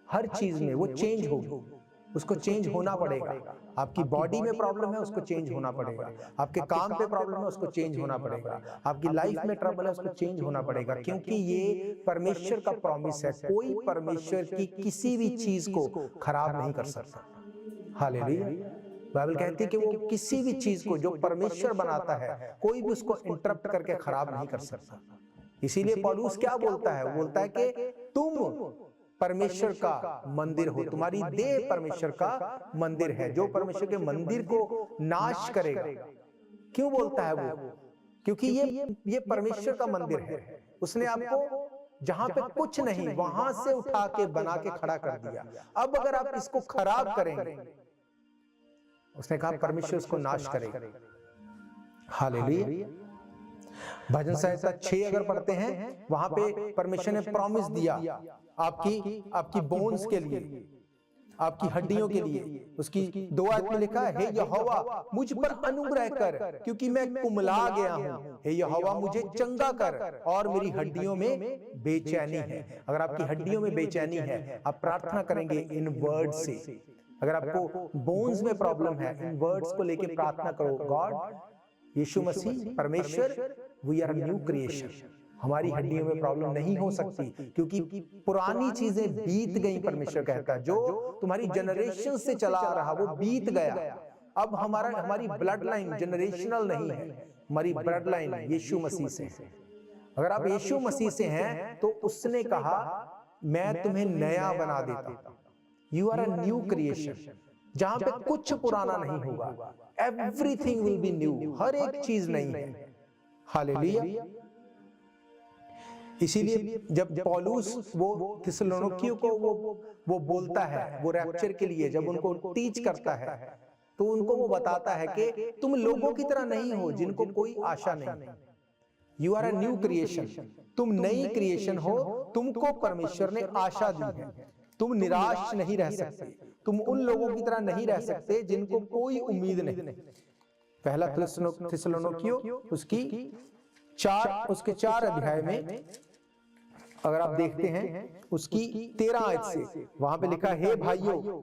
हर चीज में वो चेंज होगी, उसको चेंज होना पड़ेगा। आपकी बॉडी में प्रॉब्लम है, उसको चेंज होना पड़ेगा। आपके काम पे प्रॉब्लम है, उसको चेंज होना पड़ेगा। आपकी लाइफ में ट्रबल है, उसको चेंज होना पड़ेगा, क्योंकि ये परमेश्वर का प्रॉमिस है। कोई परमेश्वर की किसी भी चीज को खराब नहीं कर सकता। हालेलुया। बाइबल कहती है कि वो किसी भी चीज को जो परमेश्वर बनाता है, कोई भी उसको इंटरप्ट करके खराब नहीं कर सकता। इसीलिए पौलुस क्या बोलता है? वो बोलता है कि तुम परमेश्वर का मंदिर हो, तुम्हारी देह परमेश्वर का मंदिर है। जो परमेश्वर के मंदिर को नाश करेगा, क्यों बोलता है वो? क्योंकि ये परमेश्वर का मंदिर है। उसने आपको जहां पे कुछ नहीं, वहां से उठा के बना के खड़ा कर दिया। अब अगर आप इसको खराब करेंगे, उसने कहा परमेश्वर उसको नाश करेगा। हालेलुया। भजन संहिता 6 अगर पढ़ते हैं, वहां पे परमेश्वर ने प्रॉमिस दिया आपकी बोन्स के लिए, आपकी हड्डियों के लिए। उसकी 2 आयत में लिखा है, हे यहोवा मुझ पर अनुग्रह कर, क्योंकि मैं कुमला गया हूं। हे यहोवा मुझे चंगा कर, और मेरी हड्डियों में बेचैनी है। अगर आपकी हड्डियों में बेचैनी है, आप प्रार्थना करेंगे इन वर्ड से। अगर आपको बोन्स में प्रॉब्लम है, इन वर्ड्स को लेके प्रार्थना करो। गॉड, यीशु मसीह, परमेश्वर, वी आर न्यू क्रिएशन। हमारी हड्डियों में प्रॉब्लम नहीं हो सकती, क्योंकि पुरानी चीजें बीत गई। परमेश्वर कहता है जो तुम्हारी जनरेशन से चला आ रहा वो बीत गया। अब हमारी ब्लड लाइन जनरेशनल नहीं है, हमारी ब्लड लाइन यीशु मसीह से है। अगर आप यीशु मसीह से हैं तो उसने कहा मैं तुम्हें नया बना देता। You are a new creation, जहां पे कुछ पुराना नहीं होगा। एवरीथिंग विल बी न्यू, हर एक चीज नई है। हालेलुया। इसीलिए जब पौलुस वो थिस्सलुनीकियों को वो बोलता है, वो रैप्चर के लिए जब उनको टीच करता है, तो उनको वो बताता है कि तुम लोगों की तरह नहीं हो जिनको कोई आशा नहीं। You are a new creation, तुम नई क्रिएशन हो। तुमको परमेश्वर ने आशा दी है, तुम निराश नहीं रह सकते। तुम उन लोगों की तरह नहीं रह सकते जिनको कोई उम्मीद नहीं। पहला थिस्सलुनीकियों उसके 4 अध्याय में अगर आप देखते हैं, उसकी 13 आयत से वहां पे लिखा, हे भाइयों,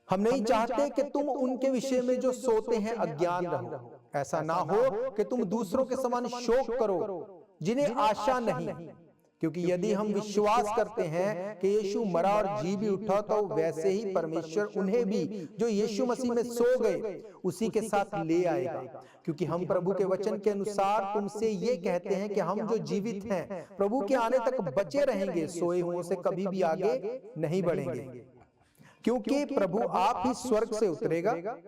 हम नहीं चाहते कि तुम उनके विषय में जो सोते हैं अज्ञान रहो। ऐसा ना हो कि तुम दूसरों के समान शोक करो जिन्हें आशा नहीं। क्योंकि यदि हम विश्वास करते हैं कि यीशु मरा और जी भी उठा, तो वैसे ही परमेश्वर उन्हें भी जो यीशु मसीह में सो गए उसी के साथ ले आएगा। क्योंकि हम प्रभु के वचन के अनुसार तुमसे ये कहते हैं कि हम जो जीवित हैं प्रभु के आने तक बचे रहेंगे, सोए हुओं से कभी भी आगे नहीं बढ़ेंगे। क्योंकि प्रभु आप ही स्वर्ग से उतरेगा,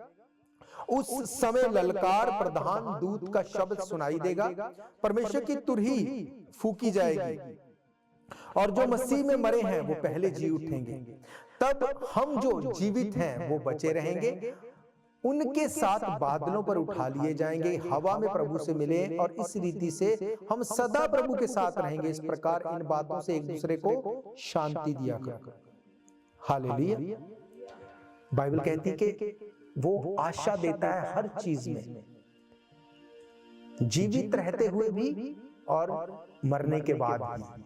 उस समय ललकार, प्रधान दूत का शब्द सुनाई देगा, परमेश्वर की तुरही फूकी जाएगी, और जो मसीह में मरे हैं वो पहले जी उठेंगे। तब हम जो जीवित हैं वो बचे रहेंगे, उनके साथ बादलों पर उठा लिए जाएंगे, हवा में प्रभु से मिले, और इस रीति से हम सदा प्रभु के साथ रहेंगे। इस प्रकार इन बातों से एक दूसरे को शांति दिया करो। हालेलुया। बाइबल कहती कि वो आशा देता है हर चीज में, जीवित रहते हुए भी और मरने के बाद भी।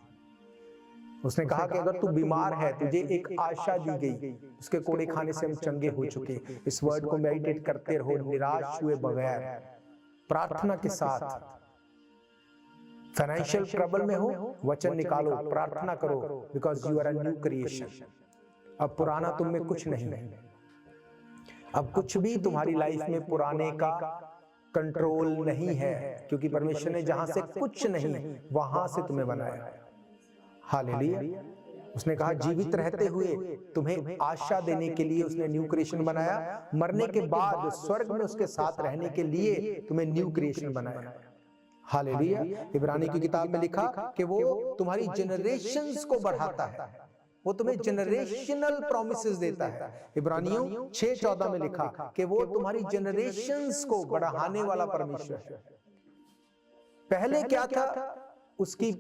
उसने कहा कि अगर तू बीमार है, तुझे एक आशा दी गई, उसके कोड़े खाने से हम चंगे हो चुके। इस वर्ड को मेडिटेट करते रहो, निराश हुए बगैर, प्रार्थना के साथ। फाइनेंशियल ट्रबल में हो, वचन निकालो, प्रार्थना करो, because you are a new creation. अब पुराना तुम में कुछ नहीं है, अब कुछ भी तुम्हारी लाइफ में पुराने का कंट्रोल नहीं है, क्योंकि परमेश्वर ने जहां से कुछ नहीं वहां से तुम्हें बनाया। हालेलुया। उसने कहा जीवित रहते हुए तुम्हें आशा देने के लिए उसने न्यू क्रिएशन बनाया, मरने के बाद स्वर्ग में उसके साथ रहने के लिए तुम्हें न्यू क्रिएशन बनाया। हालेलुया। इब्रानी की किताब में लिखा कि वो तुम्हारी जनरेशंस को बढ़ाता है, वो तुम्हें जनरेशनल प्रॉमिसेस देता है। इब्रानियों 6:14 में लिखा कि वो तुम्हारी जनरेशंस को बढ़ाने वाला परमेश्वर है। पहले क्या था? उसकी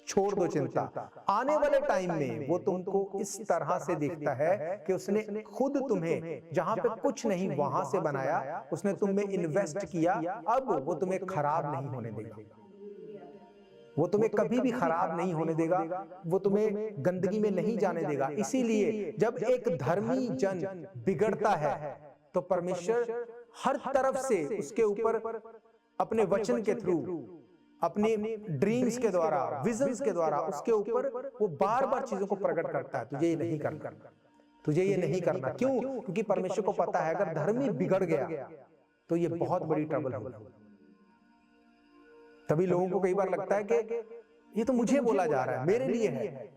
छोड़ दो चिंता। आने वाले टाइम में वो तुमको इस तरह से देखता है कि उसने खुद तुम्हें जहां पे कुछ नहीं वहां से बनाया, उसने तुम में इन्वेस्ट किया, अब वो तुम्हें खराब नहीं होने देगा। वो तुम्हें कभी भी खराब नहीं होने देगा, वो तुम्हें गंदगी में नहीं जाने देगा। इसीलिए जब एक धर्मी जन बिगड़ता है तो परमेश्वर हर तरफ से उसके ऊपर अपने वचन के थ्रू, अपने ड्रीम्स के द्वारा, विजन्स के द्वारा उसके ऊपर वो बार बार चीजों को प्रकट करता है। तुझे ये नहीं करना, तुझे ये नहीं करना। क्यों? क्योंकि परमेश्वर को पता है अगर धर्मी बिगड़ गया तो ये बहुत बड़ी ट्रबल होगी। तभी लोगों को कई बार लगता है कि ये तो मुझे बोला जा रहा है, मेरे लिए है।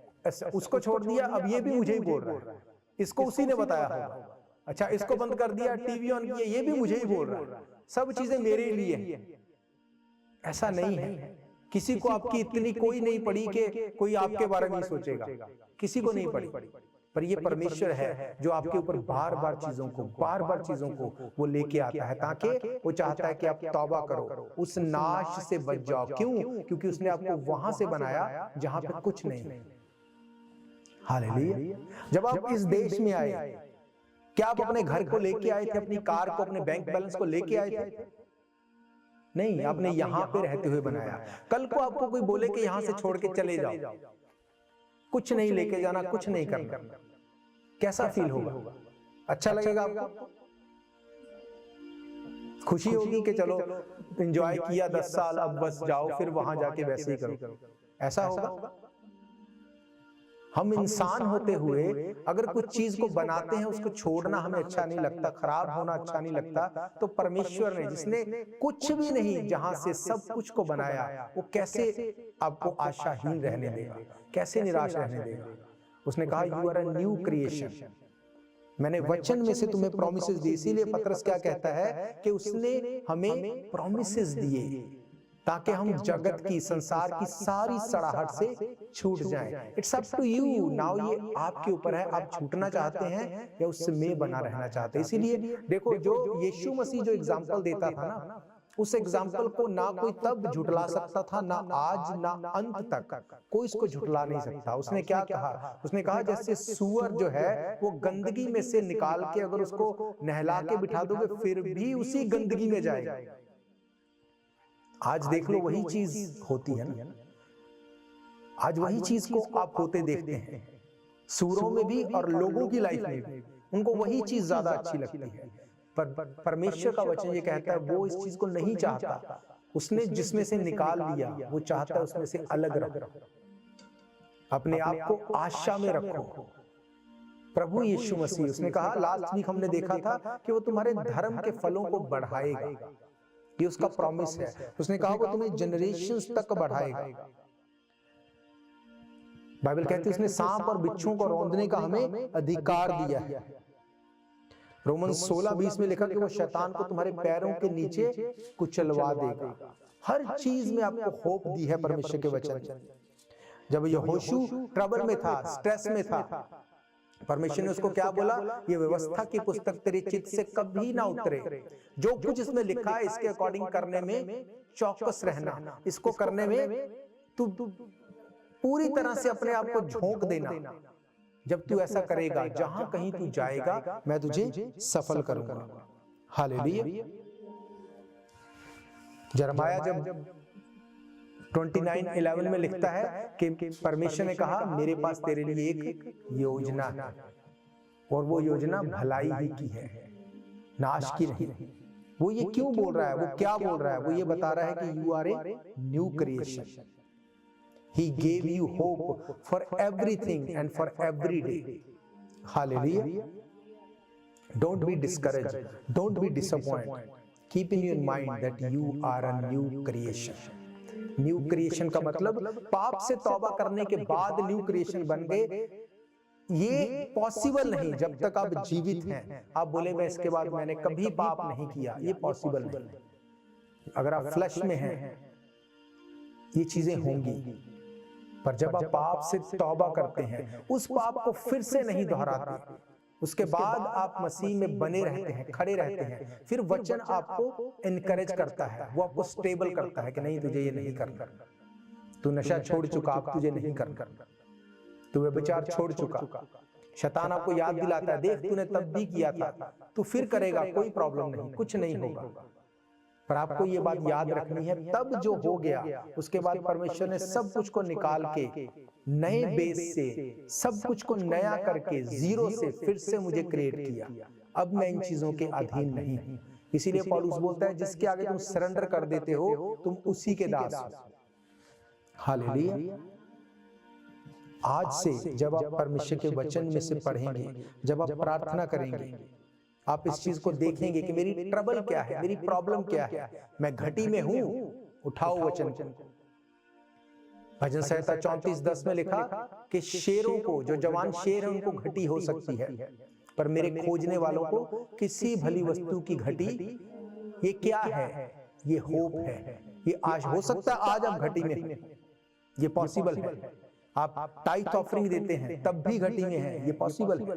उसको छोड़ दिया, अब ये भी मुझे ही बोल रहा है, इसको उसी ने बताया होगा। अच्छा, इसको बंद कर दिया, टीवी ऑन किया, ये भी मुझे ही बोल रहा है, सब चीजें मेरे लिए है। ऐसा नहीं है। किसी को आपकी इतनी कोई नहीं पड़ी कि कोई आपके बारे में सोचेगा, किसी को नहीं पड़ी। पर ये परमेश्वर है जो आपके ऊपर बार बार चीजों को वो लेके आता है, ताकि वो चाहता है कि आप तौबा करो, उस नाश से बच जाओ। क्यों? क्योंकि उसने आपको वहां से बनाया जहां पे कुछ नहीं। हालेलुया। जब आप इस देश में आए, क्या आप अपने घर को लेके आए थे, अपनी कार को, अपने बैंक बैलेंस को लेके आए थे? नहीं, आपने यहां पे रहते हुए बनाया। कल को आपको कोई बोले कि यहां से छोड़ के चले जाओ, कुछ नहीं लेके जाना, कुछ नहीं करना, कैसा फील होगा? अच्छा लगेगा आपको? खुशी होगी कि चलो एंजॉय किया 10 साल, अब बस जाओ फिर वहां जाके वैसे ही करो, ऐसा होगा? हम इंसान होते हुए अगर कुछ चीज को बनाते हैं, उसको छोड़ना हमें अच्छा नहीं लगता, खराब होना अच्छा नहीं लगता, तो परमेश्वर ने, जिसने कुछ भी नहीं, जहां से सब कुछ को बनाया, वो कैसे आपको आशाहीन रहने देगा, कैसे निराश रहने देगा? उसने कहा you are a new creation. मैंने वचन में से तुम्हें प्रोमिसेस दी। इसीलिए पतरस क्या कहता है कि उसने हमें प्रोमिसेस दिए ताकि हम जगत की, संसार की सारी सड़ाहट से छूट जाएं। It's up to you now. ये आपके ऊपर है, आप छूटना चाहते हैं या उसमें बना रहना चाहते हैं। इसीलिए देखो, जो यीशु मसीह जो एग्जाम्पल देता था ना, उस एग्जाम्पल को ना कोई तब झुटला सकता था, ना आज ना अंत तक कोई इसको झुटला नहीं सकता। उसने क्या कहा? उसने कहा जैसे सूअर जो है वो गंदगी में से निकाल के अगर उसको नहला के बिठा दोगे फिर भी उसी गंदगी में जाएगा। आज देख लो वही चीज होती है ना, आज वही चीज को आप होते देखते हैं, सूरों में भी और लोगों की लाइफ में भी। उनको वही चीज ज्यादा अच्छी लगती है, पर परमेश्वर का वचन ये कहता है वो इस चीज को नहीं चाहता। उसने जिसमें से निकाल लिया वो चाहता है उसमें से अलग रखो, अपने आप को आशा में रखो। प्रभु यीशु मसीह, उसने कहा, लास्ट वीक हमने देखा था कि वो तुम्हारे धर्म के फलों को बढ़ाएगा, ये उसका प्रॉमिस है। उसने कहा वो तुम्हें जनरेशंस तक बढ़ाएगा। बाइबल कहती है उसने सांप और बिच्छुओं को रौंदने का हमें अधिकार दिया है। रोमन्स 16:20 में लिखा कि वो शैतान को तुम्हारे पैरों के नीचे कुचलवा देगा। हर चीज में आपको होप दी है परमेश्वर के वचन। जब यहोशू ट्रबल में था, स्ट्रेस में था, परमेश्वर ने उसको क्या बोला? ये व्यवस्था की पुस्तक तेरे चित्त से कभी ना उतरे, जो कुछ इसमें लिखा है इसके अकॉर्डिंग करने में चौकस रहना, इसको करने में तू पूरी तरह से अपने आप को झोंक देना। जब तू ऐसा करेगा, जहां कहीं तू जाएगा मैं तुझे सफल करूंगा। हालेलुया। यिर्मयाह जब 29:11 में लिखता है कि परमेश्वर ने कहा मेरे पास तेरे लिए एक योजना है और वो योजना भलाई ही की है, नाश की नहीं। वो ये क्यों बोल रहा है? वो क्या बोल रहा है? वो ये बता रहा है कि you are a new creation. He gave you hope for everything and for every day. Hallelujah. Don't be discouraged. Don't be disappointed. Keep in your mind that you are a new creation. New creation का मतलब पाप से तौबा करने के बाद new creation बन गए। ये पॉसिबल नहीं जब तक आप जीवित हैं। आप बोले मैं इसके बाद मैंने कभी पाप नहीं किया, ये पॉसिबल नहीं। अगर आप फ्लैश में हैं ये चीजें होंगी, पर जब आप पाप से तौबा करते हैं, उस पाप को फिर से नहीं दोहराते, उसके बाद आप मसीह में बने रहते हैं, खड़े रहते हैं, फिर वचन आपको इनकरेज करता है, वो आपको स्टेबल करता है कि नहीं तुझे ये नहीं करना। तू नशा छोड़ चुका, अब तुझे नहीं करना, तू व्यभिचार छोड़ चुका। शैतान आपको याद दिलाता है, देख तूने तब भी किया था, तू फिर करेगा, कोई प्रॉब्लम नहीं, कुछ नहीं होगा। पर आपको ये बात याद रखनी है, तब जो हो गया उसके बाद परमेश्वर ने सब कुछ को निकाल के नए बेस से, सब कुछ को नया करके जीरो से फिर से मुझे क्रिएट किया। अब मैं इन चीजों के अधीन नहीं हूं। इसीलिए पौलुस बोलता है, जिसके आगे तुम सरेंडर कर देते हो, तुम उसी के दास हो। हालेलुया। आज से जब आप परमेश्वर के वचन में से पढ़ेंगे, जब आप प्रार्थना करेंगे, आप इस चीज को देखेंगे कि मेरी ट्रबल क्या है, मेरी प्रॉब्लम क्या है, मैं घटी में हूं, उठाओ वचन को। भजन संहिता 34:10 में लिखा कि शेरों को, जो जवान शेर है उनको घटी हो सकती है, पर मेरे खोजने वालों को किसी भली वस्तु की घटी, ये क्या है? ये होप है, ये आज हो सकता है आज आप घटी में हैं, ये पॉसिबल है। आप टाइथ ऑफरिंग देते हैं तब भी घटी में है, ये पॉसिबल है।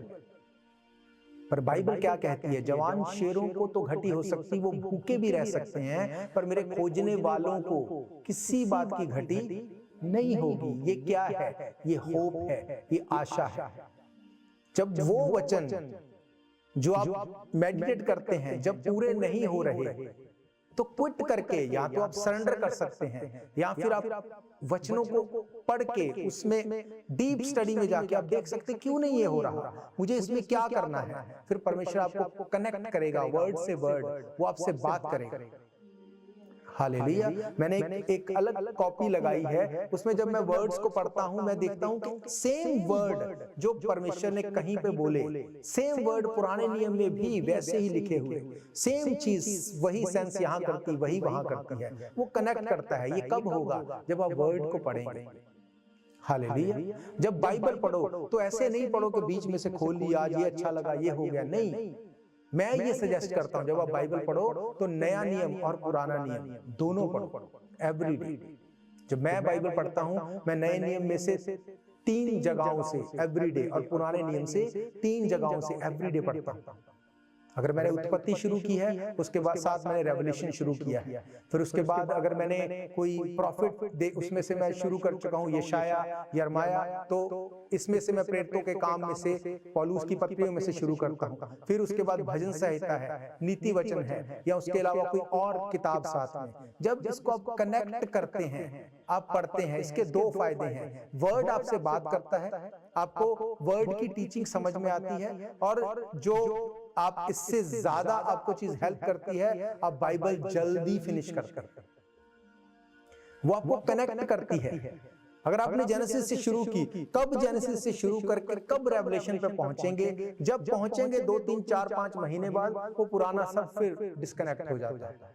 पर बाइबल क्या कहती है? जवान शेरों को तो घटी हो सकती, वो भूखे भी रह सकते हैं, पर मेरे खोजने वालों को किसी बात की घटी नहीं होगी। ये क्या है? ये होप है, ये आशा है। जब वो वचन जो आप मेडिटेट करते हैं जब पूरे नहीं हो रहे, तो क्विट करके या तो आप सरेंडर कर सकते हैं, या फिर आप वचनों को पढ़ के उसमें डीप स्टडी में जाके आप देख सकते हैं क्यों नहीं ये हो रहा, मुझे इसमें क्या करना है। फिर परमेश्वर आपको कनेक्ट करेगा वर्ड से वर्ड, वो आपसे बात करेगा। हालेलुया। मैंने एक अलग कॉपी लगाई है, उसमें जब मैं वर्ड्स को पढ़ता हूं मैं देखता हूं कि सेम वर्ड जो परमेश्वर ने कहीं पे बोले, सेम वर्ड पुराने नियम में भी वैसे ही लिखे हुए, सेम चीज वही सेंस यहां करती वही वहां करती है, वो कनेक्ट करता है। ये कब होगा? जब आप वर्ड को पढ़ेंगे। हालेलुया। जब बाइबल पढ़ो तो ऐसे नहीं पढ़ो कि बीच में से खोल लिया, आज ये अच्छा लगा, ये हो गया, नहीं। मैं ये सजेस्ट करता हूं जब आप बाइबल पढ़ो तो नया नियम और पुराना नियम दोनों पढ़ो एवरीडे। जब मैं बाइबल पढ़ता हूं, मैं नए नियम में से 3 जगहों से एवरीडे और पुराने नियम से 3 जगहों से एवरीडे पढ़ता हूं। अगर मैंने उत्पत्ति शुरू की है, उसके बाद साथ मैंने रेवलेशन शुरू किया है, फिर उसके बाद अगर मैंने कोई प्रॉफिट उसमें से मैं शुरू कर चुका हूं, यशाया, यिर्मयाह, तो इसमें से मैं प्रेरितों के काम में से, पौलुस की पत्रियों में से शुरू करता हूं। फिर उसके बाद भजन संहिता है, नीति वचन है, या उसके अलावा कोई और किताब साथ में। जब इसको आप कनेक्ट करते हैं, आप पढ़ते हैं, इसके 2 फायदे हैं। वर्ड आपसे बात करता है, आपको वर्ड की टीचिंग समझ में आती है, और जो आप इससे ज्यादा आपको चीज हेल्प करती है, आप बाइबल जल्दी फिनिश करते हैं। वो आपको कनेक्ट करती है। अगर आपने जेनेसिस से शुरू की, कब जेनेसिस से शुरू करके कब रेवलेशन पे पहुंचेंगे? जब पहुंचेंगे 2, 3, 4, 5 महीने बाद, वो पुराना सब फिर डिस्कनेक्ट हो जाता है।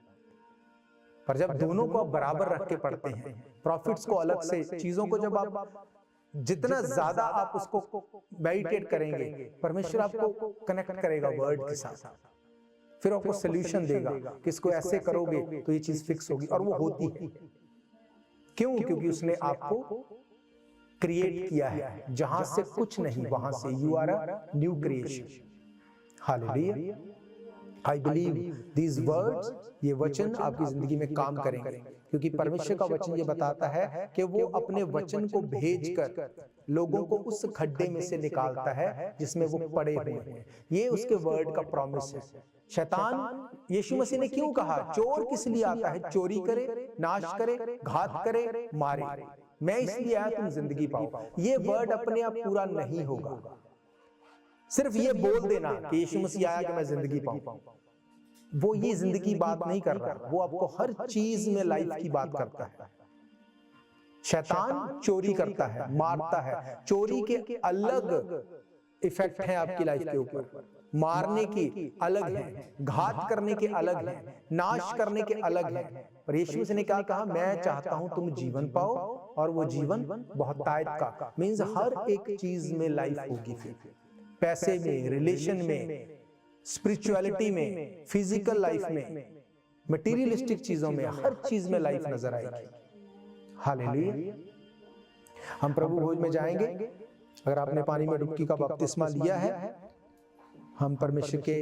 पर जब दोनों को आप बराबर रख के पढ़ते हैं, प्रॉफिट्स को अलग से, चीजों को जब आप जितना ज्यादा आप उसको मेडिटेट करेंगे, परमेश्वर आपको कनेक्ट करेगा वर्ड के साथ, फिर आपको सोल्यूशन देगा कि इसको ऐसे करोगे तो ये चीज फिक्स होगी, और वो होती है। क्यों? क्योंकि उसने आपको क्रिएट किया है, जहां से कुछ नहीं वहां से you are a new creation. Hallelujah. I believe these words, ये वचन आपकी जिंदगी में काम करेंगे, क्योंकि परमेश्वर का वचन ये बताता है कि वो अपने वचन को भेजकर लोगों को उस खड्डे में से निकालता है जिसमें वो पड़े हुए हैं। ये उसके वर्ड का प्रॉमिस है। शैतान, यीशु मसीह ने क्यों कहा चोर किस लिए आता है? चोरी करे, नाश करे, घात करे, मारे। मैं इसलिए आया तुम जिंदगी पाओ। ये वर्ड अपने आप पूरा नहीं होगा। सिर्फ ये बोल देना कि यीशु मसीह आया कि मैं जिंदगी पाऊं, वो ये जिंदगी बात नहीं कर रहा, वो आपको हर चीज में लाइफ की बात करता है। शैतान चोरी करता है, मारता है। चोरी के अलग इफेक्ट हैं आपकी लाइफ के ऊपर, मारने की अलग है, घात करने के अलग है, नाश करने के अलग है। पर यीशु मसीह ने क्या कहा? मैं चाहता हूं तुम जीवन पाओ, और वो जीवन बहुतायत का, मींस हर एक चीज में लाइफ होगी। फिर पैसे में, रिलेशन में, स्पिरिचुअलिटी में, फिजिकल लाइफ में, मटेरियलिस्टिक चीजों में, हर चीज में लाइफ नजर आएगी। हालेलुया। हम प्रभु भोज में जाएंगे। अगर आपने पानी में डुबकी का बपतिस्मा लिया है, हम परमेश्वर के